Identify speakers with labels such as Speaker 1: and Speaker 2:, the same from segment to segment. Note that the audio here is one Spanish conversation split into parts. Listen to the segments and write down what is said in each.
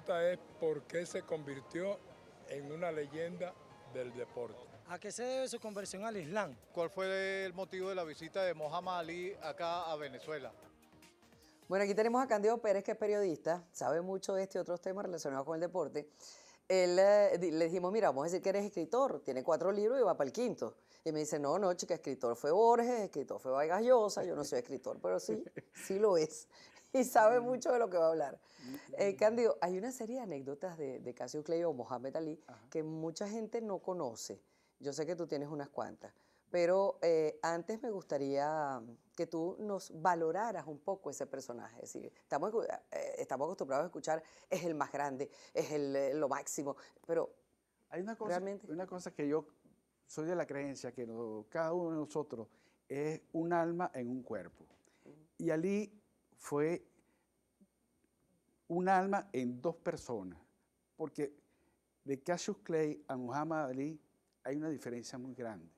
Speaker 1: pregunta es ¿por qué se convirtió en una leyenda del deporte?
Speaker 2: ¿A qué se debe su conversión al Islam?
Speaker 3: ¿Cuál fue el motivo de la visita de Muhammad Ali acá a Venezuela?
Speaker 4: Bueno, aquí tenemos a Cándido Pérez, que es periodista, sabe mucho de este y otros temas relacionados con el deporte. Le dijimos, mira, vamos a decir que eres escritor, tiene 4 libros y va para el 5.º. Y me dice, no, chica, escritor fue Borges, escritor fue Vargas Llosa, yo no soy escritor, pero sí, sí lo es. Y sabe mucho de lo que va a hablar. Cándido, hay una serie de anécdotas de Cassius Clay o Muhammad Ali que mucha gente no conoce. Yo sé que tú tienes unas cuantas. Pero antes me gustaría que tú nos valoraras un poco ese personaje. Es decir, estamos acostumbrados a escuchar, es el más grande, es lo máximo, pero
Speaker 5: hay una cosa,
Speaker 4: realmente...
Speaker 5: una cosa que yo soy de la creencia que cada uno de nosotros es un alma en un cuerpo. Y Ali fue un alma en 2 personas, porque de Cassius Clay a Muhammad Ali hay una diferencia muy grande.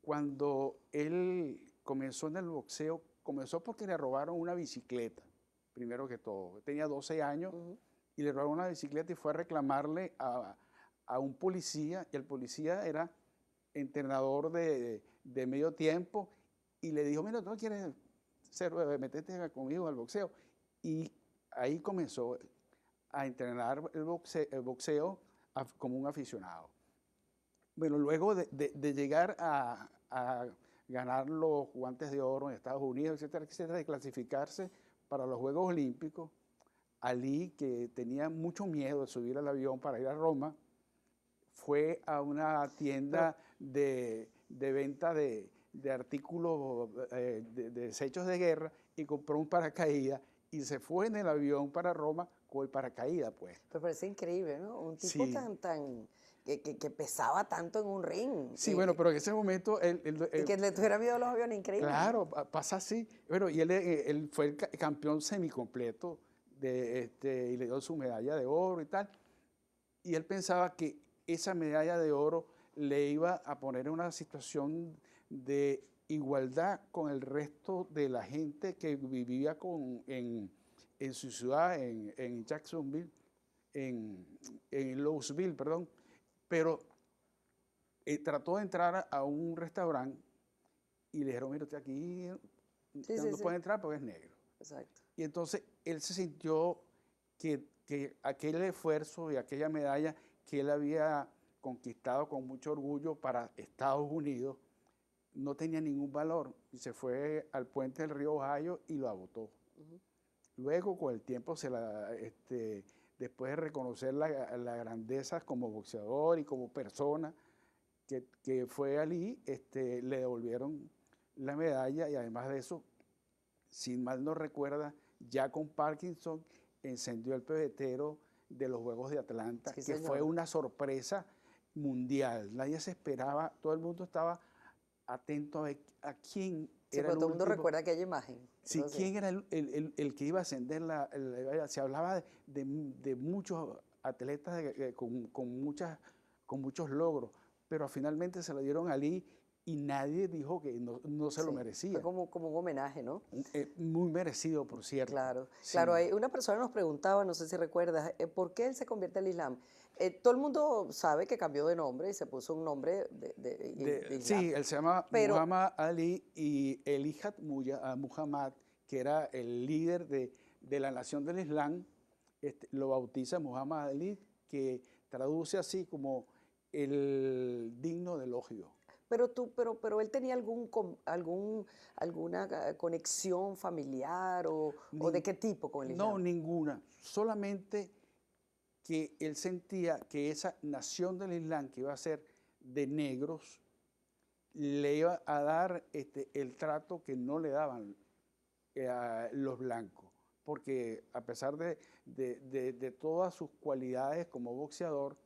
Speaker 5: Cuando él comenzó en el boxeo, comenzó porque le robaron una bicicleta, primero que todo. Tenía 12 años y le robaron una bicicleta y fue a reclamarle a un policía, y el policía era entrenador de medio tiempo, y le dijo, mira, ¿tú no quieres meterte conmigo al boxeo? Y ahí comenzó a entrenar el boxeo como un aficionado. Bueno, luego de llegar a ganar los guantes de oro en Estados Unidos, etcétera, etcétera, de clasificarse para los Juegos Olímpicos, Ali, que tenía mucho miedo de subir al avión para ir a Roma, fue a una tienda de venta de artículos, de desechos de guerra, y compró un paracaídas y se fue en el avión para Roma con el paracaídas puesto.
Speaker 4: Pero parece increíble, ¿no? Un tipo que pesaba tanto en un ring.
Speaker 5: Sí, bueno, pero en ese momento...
Speaker 4: y que le tuviera miedo a los aviones, increíble.
Speaker 5: Claro, pasa así. Bueno, y él fue el campeón semicompleto y le dio su medalla de oro y tal. Y él pensaba que esa medalla de oro le iba a poner en una situación de igualdad con el resto de la gente que vivía en su ciudad, en Jacksonville, en Louisville, perdón. Pero trató de entrar a un restaurante y le dijeron, mira, usted aquí no puede entrar porque es negro.
Speaker 4: Exacto.
Speaker 5: Y entonces él se sintió que aquel esfuerzo y aquella medalla que él había conquistado con mucho orgullo para Estados Unidos no tenía ningún valor, y se fue al puente del río Ohio y lo agotó. Luego, con el tiempo, después de reconocer la grandeza como boxeador y como persona que fue Ali, le devolvieron la medalla, y además de eso, si mal no recuerda, ya con Parkinson encendió el pebetero de los Juegos de Atlanta,
Speaker 4: sí,
Speaker 5: que fue una sorpresa mundial. Nadie se esperaba, todo el mundo estaba atento a ver a quién era el
Speaker 4: todo el mundo
Speaker 5: último.
Speaker 4: Recuerda aquella imagen.
Speaker 5: Sí, quién era el que iba a ascender se hablaba de muchos atletas con muchos logros, pero finalmente se lo dieron a Ali y nadie dijo que no se lo merecía.
Speaker 4: Fue como un homenaje, ¿no?
Speaker 5: Muy merecido, por cierto.
Speaker 4: Claro, claro. Una persona nos preguntaba, no sé si recuerdas, ¿por qué él se convierte al Islam? Todo el mundo sabe que cambió de nombre y se puso un nombre de Islam.
Speaker 5: Sí, él se llama Muhammad Ali, y Elijat Muhammad, que era el líder de la nación del Islam, lo bautiza Muhammad Ali, que traduce así como el digno de elogio.
Speaker 4: Pero él tenía alguna conexión familiar o de qué tipo con el Islam.
Speaker 5: No, ninguna. Solamente que él sentía que esa nación del Islam, que iba a ser de negros, le iba a dar el trato que no le daban a los blancos. Porque a pesar de todas sus cualidades como boxeador,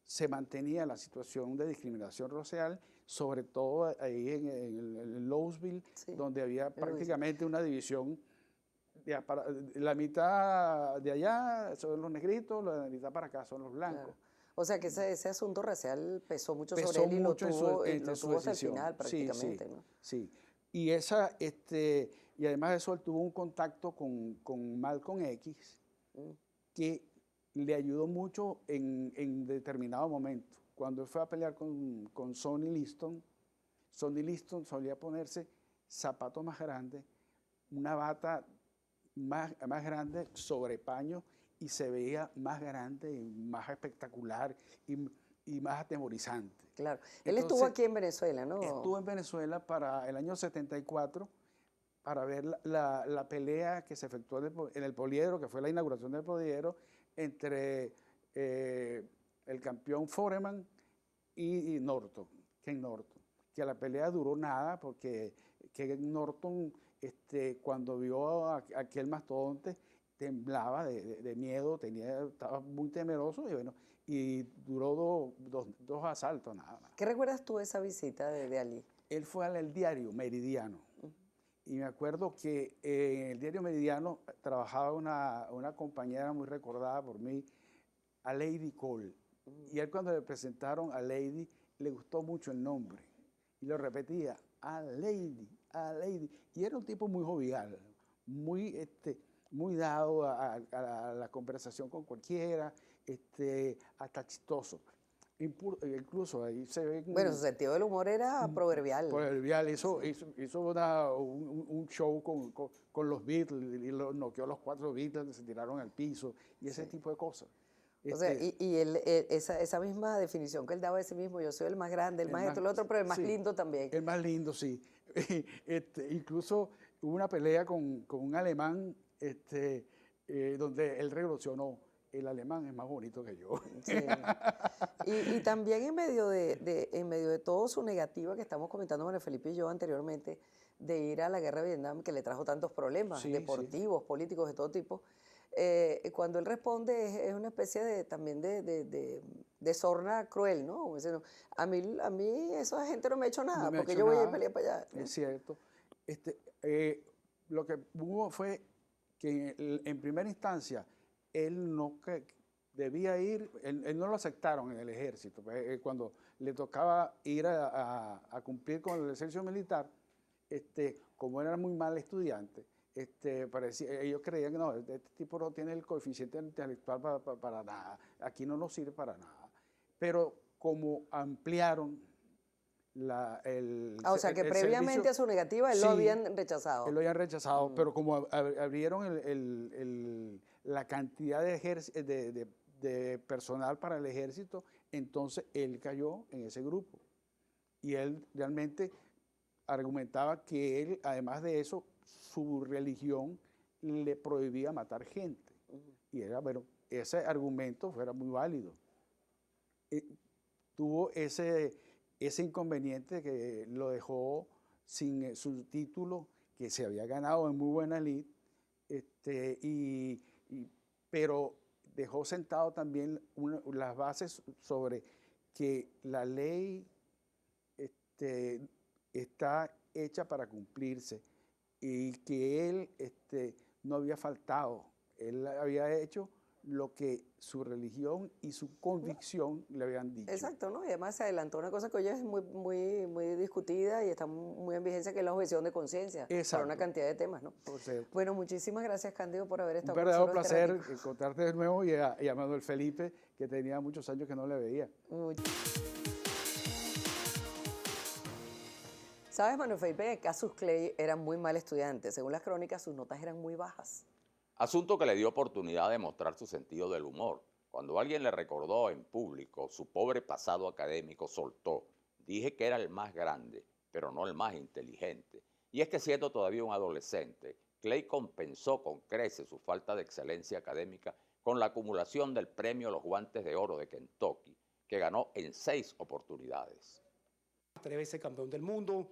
Speaker 5: se mantenía la situación de discriminación racial, sobre todo ahí en Louisville, donde había prácticamente una división. La mitad de allá son los negritos, la mitad para acá son los blancos.
Speaker 4: Claro. O sea que ese asunto racial pesó mucho sobre él y lo tuvo hasta el final prácticamente.
Speaker 5: Sí,
Speaker 4: ¿no?
Speaker 5: Sí. Y, y además de eso, él tuvo un contacto con Malcolm X, que le ayudó mucho en determinado momento. Cuando él fue a pelear con Sonny Liston solía ponerse zapatos más grandes, una bata más grande sobre paño y se veía más grande y más espectacular y más atemorizante.
Speaker 4: Claro. Él
Speaker 5: Entonces,
Speaker 4: estuvo aquí en Venezuela, ¿no?
Speaker 5: Estuvo en Venezuela para el año 74 para ver la pelea que se efectuó en el Poliedro, que fue la inauguración del Poliedro, entre el campeón Foreman y Norton, Ken Norton. Que la pelea duró nada porque Ken Norton, cuando vio a aquel mastodonte, temblaba de miedo, estaba muy temeroso y bueno, y duró dos asaltos nada más.
Speaker 4: ¿Qué recuerdas tú de esa visita de Ali?
Speaker 5: Él fue al diario Meridiano. Y me acuerdo que en el diario Meridiano trabajaba una compañera muy recordada por mí, a Lady Cole. Y él cuando le presentaron a Lady, le gustó mucho el nombre. Y lo repetía, a Lady, a Lady. Y era un tipo muy jovial, muy dado a la conversación con cualquiera, hasta chistoso. Incluso ahí se ve...
Speaker 4: Bueno, su sentido del humor era proverbial.
Speaker 5: Proverbial, hizo un show con los Beatles y los noqueó a los 4 Beatles, se tiraron al piso y ese tipo de cosas.
Speaker 4: O sea, esa misma definición que él daba de sí mismo, yo soy el más grande, el más esto, el otro, pero el más lindo también.
Speaker 5: El más lindo, sí. Incluso hubo una pelea con un alemán donde él revolucionó. El alemán es más bonito que yo.
Speaker 4: Sí. Y también en medio de todo su negativa que estamos comentando Manuel Felipe y yo anteriormente, de ir a la guerra de Vietnam, que le trajo tantos problemas deportivos, políticos, de todo tipo, cuando él responde es una especie también de sorna cruel, ¿no? Como diciendo, a mí esa gente no me ha hecho nada, porque yo voy a ir a pelear para allá, ¿no?
Speaker 5: Es cierto. Lo que hubo fue que en primera instancia él no debía ir, él no lo aceptaron en el ejército. Cuando le tocaba ir a cumplir con el servicio militar, como era muy mal estudiante, ellos creían que no, este tipo no tiene el coeficiente intelectual para nada, aquí no nos sirve para nada. Pero como ampliaron
Speaker 4: o sea, que previamente
Speaker 5: servicio,
Speaker 4: a su negativa él lo habían rechazado.
Speaker 5: Él lo habían rechazado, pero como abrieron la cantidad de personal para el ejército, entonces él cayó en ese grupo. Y él realmente argumentaba que él, además de eso, su religión le prohibía matar gente. Y bueno, ese argumento fuera muy válido. Tuvo ese inconveniente que lo dejó sin su título que se había ganado en muy buena lid, pero dejó sentado también las bases sobre que la ley está hecha para cumplirse y que él no había faltado, él había hecho lo que su religión y su convicción le habían dicho.
Speaker 4: Exacto, ¿no? Y además se adelantó una cosa que hoy es muy discutida y está muy en vigencia, que es la objeción de conciencia para una cantidad de temas, ¿no? Bueno, muchísimas gracias, Cándido, por haber estado
Speaker 5: con
Speaker 4: nosotros.
Speaker 5: Un verdadero placer encontrarte de nuevo y a Manuel Felipe, que tenía muchos años que no le veía.
Speaker 4: ¿Sabes, Manuel Felipe? Cassius Clay era muy mal estudiante. Según las crónicas, sus notas eran muy bajas.
Speaker 6: Asunto que le dio oportunidad de mostrar su sentido del humor. Cuando alguien le recordó en público su pobre pasado académico, soltó: dije que era el más grande, pero no el más inteligente. Y es que siendo todavía un adolescente, Clay compensó con creces su falta de excelencia académica con la acumulación del premio Los Guantes de Oro de Kentucky, que ganó en 6 oportunidades.
Speaker 7: 3 veces campeón del mundo,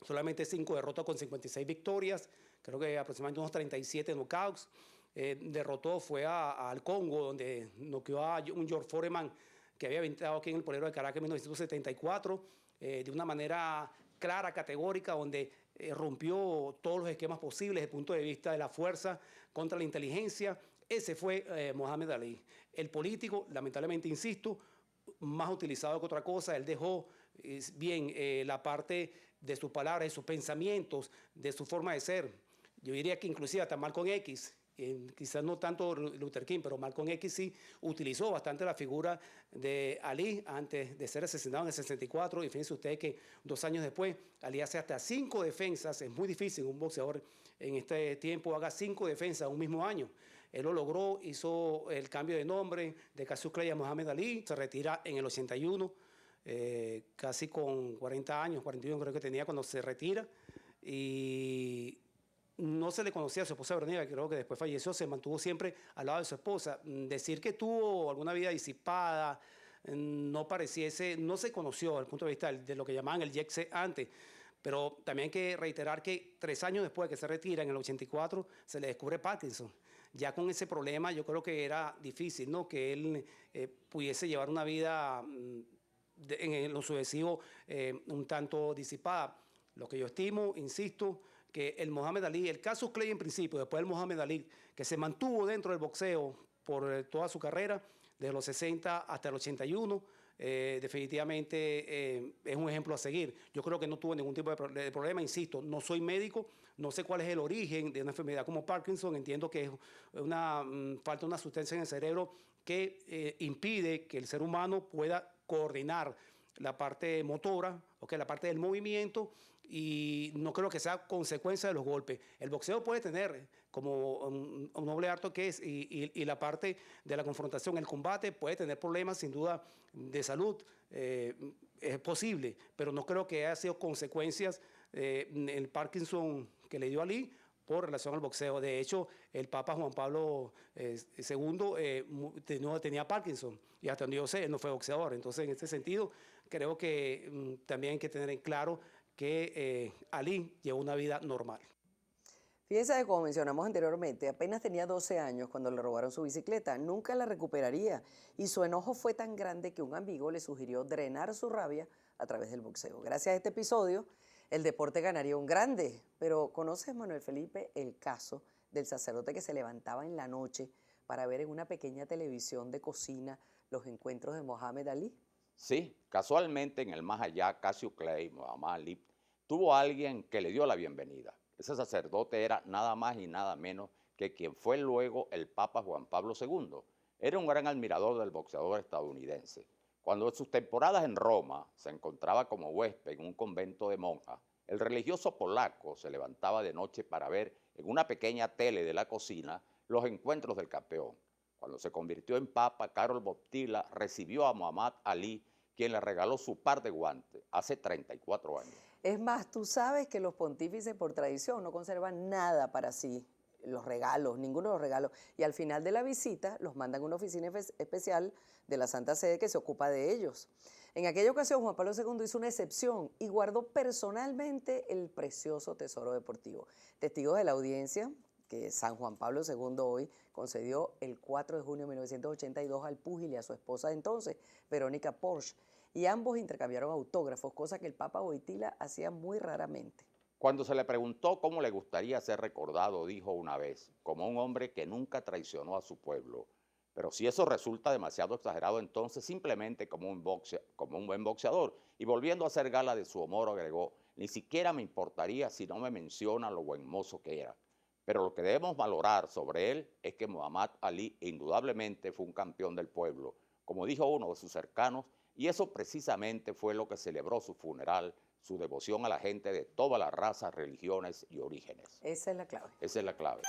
Speaker 7: solamente 5 derrotas con 56 victorias, creo que aproximadamente unos 37 knockouts. Derrotó, fue al Congo, donde noqueó a un George Foreman, que había estado aquí en el Poliedro de Caracas en 1974, de una manera clara, categórica, donde rompió todos los esquemas posibles desde el punto de vista de la fuerza contra la inteligencia. Ese fue Mohamed Ali. El político, lamentablemente, insisto, más utilizado que otra cosa. Él dejó la parte de sus palabras, de sus pensamientos, de su forma de ser. Yo diría que inclusive hasta Malcolm X, quizás no tanto Luther King, pero Malcolm X sí utilizó bastante la figura de Ali antes de ser asesinado en el 64. Y fíjense ustedes que 2 años después, Ali hace hasta 5 defensas. Es muy difícil un boxeador en este tiempo haga 5 defensas un mismo año. Él lo logró, hizo el cambio de nombre de Cassius Clay a Muhammad Ali, se retira en el 81, casi con 40 años, 41 creo que tenía cuando se retira. Y no se le conocía a su esposa Verónica, creo que después falleció, se mantuvo siempre al lado de su esposa. Decir que tuvo alguna vida disipada, no pareciese, no se conoció desde el punto de vista de lo que llamaban el Jet-Set antes. Pero también hay que reiterar que 3 años después de que se retira, en el 84, se le descubre Parkinson. Ya con ese problema yo creo que era difícil, ¿no?, que él pudiese llevar una vida en lo sucesivo un tanto disipada. Lo que yo estimo, insisto, que el Muhammad Ali, el Cassius Clay en principio, después el Muhammad Ali, que se mantuvo dentro del boxeo por toda su carrera, desde los 60 hasta el 81, definitivamente es un ejemplo a seguir. Yo creo que no tuvo ningún tipo de problema, insisto, no soy médico, no sé cuál es el origen de una enfermedad como Parkinson, entiendo que es falta una sustancia en el cerebro que impide que el ser humano pueda coordinar la parte motora, la parte del movimiento, y no creo que sea consecuencia de los golpes. El boxeo puede tener como un noble arte que es, y la parte de la confrontación, el combate, puede tener problemas sin duda de salud, es posible, pero no creo que haya sido consecuencias el Parkinson que le dio a Ali por relación al boxeo. De hecho, el Papa Juan Pablo II tenía Parkinson, y hasta donde yo sé, él no fue boxeador. Entonces, en este sentido, creo que también hay que tener en claro que Ali llevó una vida normal.
Speaker 4: Fíjense que, como mencionamos anteriormente, apenas tenía 12 años cuando le robaron su bicicleta. Nunca la recuperaría, y su enojo fue tan grande que un amigo le sugirió drenar su rabia a través del boxeo. Gracias a este episodio, el deporte ganaría un grande. Pero ¿conoces, Manuel Felipe, el caso del sacerdote que se levantaba en la noche para ver en una pequeña televisión de cocina los encuentros de Muhammad Ali?
Speaker 6: Sí, casualmente en el más allá, Cassius Clay, Muhammad Ali, tuvo a alguien que le dio la bienvenida. Ese sacerdote era nada más y nada menos que quien fue luego el Papa Juan Pablo II. Era un gran admirador del boxeador estadounidense. Cuando en sus temporadas en Roma se encontraba como huésped en un convento de monjas, el religioso polaco se levantaba de noche para ver en una pequeña tele de la cocina los encuentros del campeón. Cuando se convirtió en papa, Karol Wojtyła recibió a Muhammad Ali, quien le regaló su par de guantes hace 34 años.
Speaker 4: Es más, tú sabes que los pontífices por tradición no conservan nada para sí, los regalos, ninguno de los regalos, y al final de la visita los mandan a una oficina especial de la Santa Sede que se ocupa de ellos. En aquella ocasión, Juan Pablo II hizo una excepción y guardó personalmente el precioso tesoro deportivo. Testigos de la audiencia que San Juan Pablo II hoy concedió el 4 de junio de 1982 al púgil y a su esposa de entonces, Verónica Porsche, y ambos intercambiaron autógrafos, cosa que el Papa Wojtyła hacía muy raramente.
Speaker 6: Cuando se le preguntó cómo le gustaría ser recordado, dijo una vez, como un hombre que nunca traicionó a su pueblo. Pero si eso resulta demasiado exagerado, entonces simplemente como un buen boxeador. Y volviendo a hacer gala de su humor, agregó, ni siquiera me importaría si no me menciona lo buen mozo que era. Pero lo que debemos valorar sobre él es que Muhammad Ali indudablemente fue un campeón del pueblo, como dijo uno de sus cercanos, y eso precisamente fue lo que celebró su funeral, su devoción a la gente de todas las razas, religiones y orígenes.
Speaker 4: Esa es la clave.
Speaker 6: Esa es la clave.